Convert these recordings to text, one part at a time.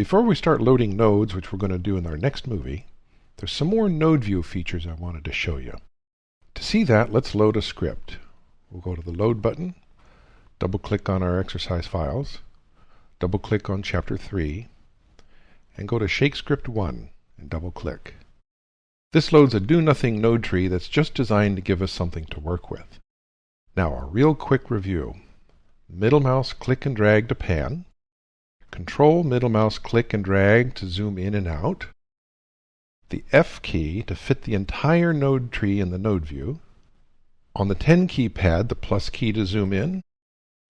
Before we start loading nodes, which we're going to do in our next movie, there's some more node view features I wanted to show you. To see that, let's load a script. We'll go to the Load button, double-click on our exercise files, double-click on Chapter 3, and go to Shake Script 1 and double-click. This loads a do-nothing node tree that's just designed to give us something to work with. Now, a real quick review. Middle mouse click and drag to pan. Control middle mouse click and drag to zoom in and out. The F key to fit the entire node tree in the node view. On the 10 keypad, the plus key to zoom in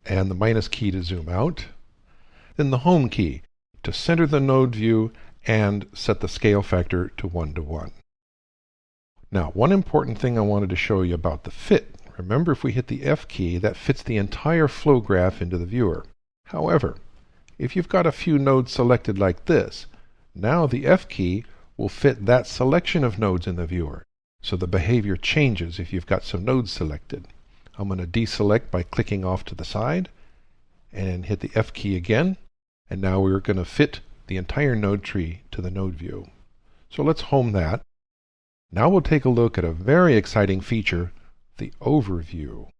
and the minus key to zoom out. Then the home key to center the node view and set the scale factor to 1:1. Now, one important thing I wanted to show you about the fit. Remember, if we hit the F key, that fits the entire flow graph into the viewer. However, if you've got a few nodes selected like this, now the F key will fit that selection of nodes in the viewer. So the behavior changes if you've got some nodes selected. I'm going to deselect by clicking off to the side and hit the F key again. And now we're going to fit the entire node tree to the node view. So let's home that. Now we'll take a look at a very exciting feature, the Overview.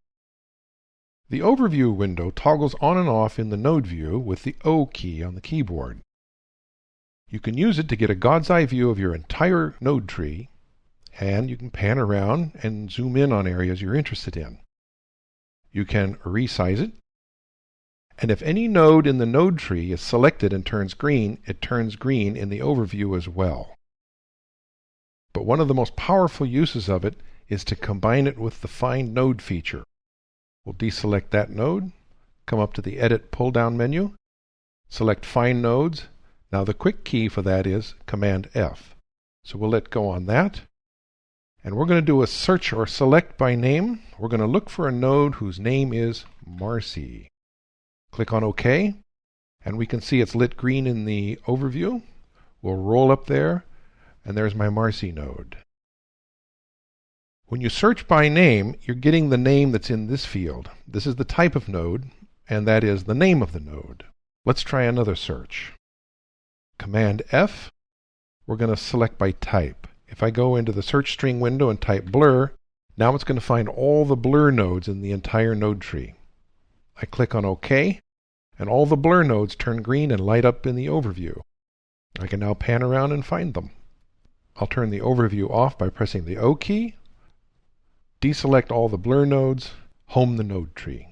The Overview window toggles on and off in the node view with the O key on the keyboard. You can use it to get a God's eye view of your entire node tree, and you can pan around and zoom in on areas you're interested in. You can resize it, and if any node in the node tree is selected and turns green, it turns green in the Overview as well. But one of the most powerful uses of it is to combine it with the Find Node feature. We'll deselect that node, come up to the Edit pull-down menu, select Find Nodes. Now the quick key for that is Command F. So we'll let go on that. And we're going to do a search or select by name. We're going to look for a node whose name is Marcy. Click on OK, and we can see it's lit green in the Overview. We'll roll up there, and there's my Marcy node. When you search by name, you're getting the name that's in this field. This is the type of node, and that is the name of the node. Let's try another search. Command F, we're going to select by type. If I go into the search string window and type blur, now it's going to find all the blur nodes in the entire node tree. I click on OK, and all the blur nodes turn green and light up in the Overview. I can now pan around and find them. I'll turn the Overview off by pressing the O key, deselect all the blur nodes, home the node tree.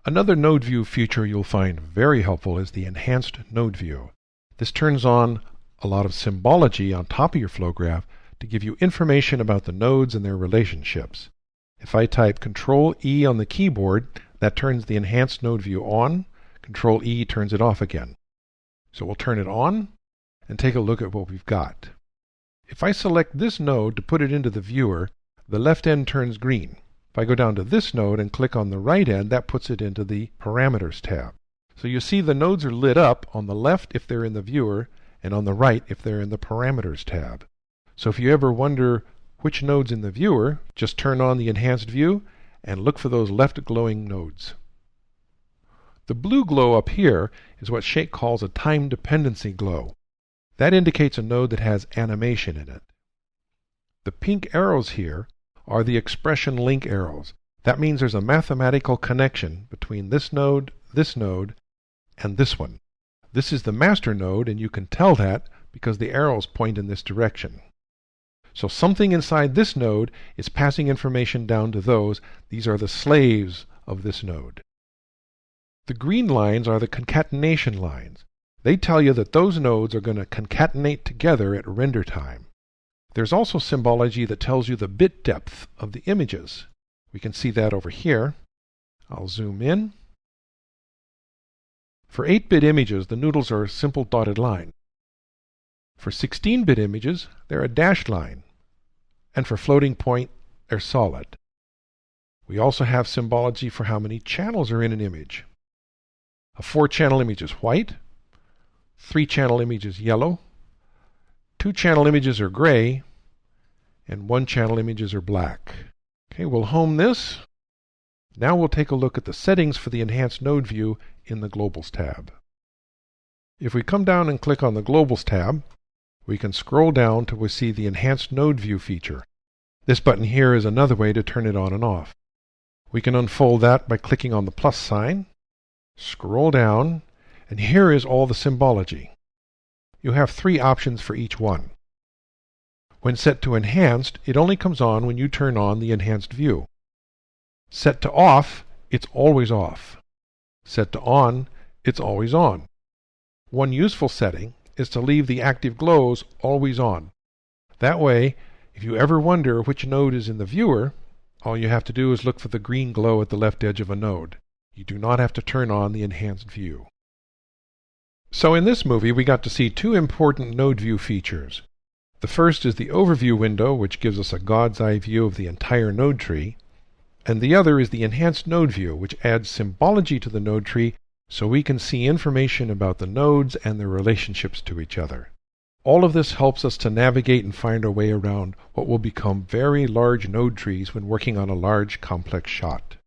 Another node view feature you'll find very helpful is the Enhanced Node View. This turns on a lot of symbology on top of your flow graph to give you information about the nodes and their relationships. If I type Control E on the keyboard, that turns the Enhanced Node View on. Control E turns it off again. So we'll turn it on and take a look at what we've got. If I select this node to put it into the viewer, the left end turns green. If I go down to this node and click on the right end, that puts it into the Parameters tab. So you see the nodes are lit up on the left if they're in the viewer, and on the right if they're in the Parameters tab. So if you ever wonder which node's in the viewer, just turn on the Enhanced View and look for those left glowing nodes. The blue glow up here is what Shake calls a time dependency glow. That indicates a node that has animation in it. The pink arrows here are the expression link arrows. That means there's a mathematical connection between this node, and this one. This is the master node, and you can tell that because the arrows point in this direction. So something inside this node is passing information down to those. These are the slaves of this node. The green lines are the concatenation lines. They tell you that those nodes are going to concatenate together at render time. There's also symbology that tells you the bit depth of the images. We can see that over here. I'll zoom in. For 8-bit images, the noodles are a simple dotted line. For 16-bit images, they're a dashed line. And for floating point, they're solid. We also have symbology for how many channels are in an image. A 4-channel image is white, 3-channel image is yellow, 2-channel images are gray, and 1-channel images are black. Okay, we'll home this. Now we'll take a look at the settings for the Enhanced Node View in the Globals tab. If we come down and click on the Globals tab, we can scroll down till we see the Enhanced Node View feature. This button here is another way to turn it on and off. We can unfold that by clicking on the plus sign, scroll down, and here is all the symbology. You have 3 options for each one. When set to Enhanced, it only comes on when you turn on the Enhanced View. Set to Off, it's always off. Set to On, it's always on. One useful setting is to leave the active glows always on. That way, if you ever wonder which node is in the viewer, all you have to do is look for the green glow at the left edge of a node. You do not have to turn on the Enhanced View. So in this movie, we got to see 2 important node view features. The first is the Overview window, which gives us a God's eye view of the entire node tree, and the other is the Enhanced Node View, which adds symbology to the node tree so we can see information about the nodes and their relationships to each other. All of this helps us to navigate and find our way around what will become very large node trees when working on a large, complex shot.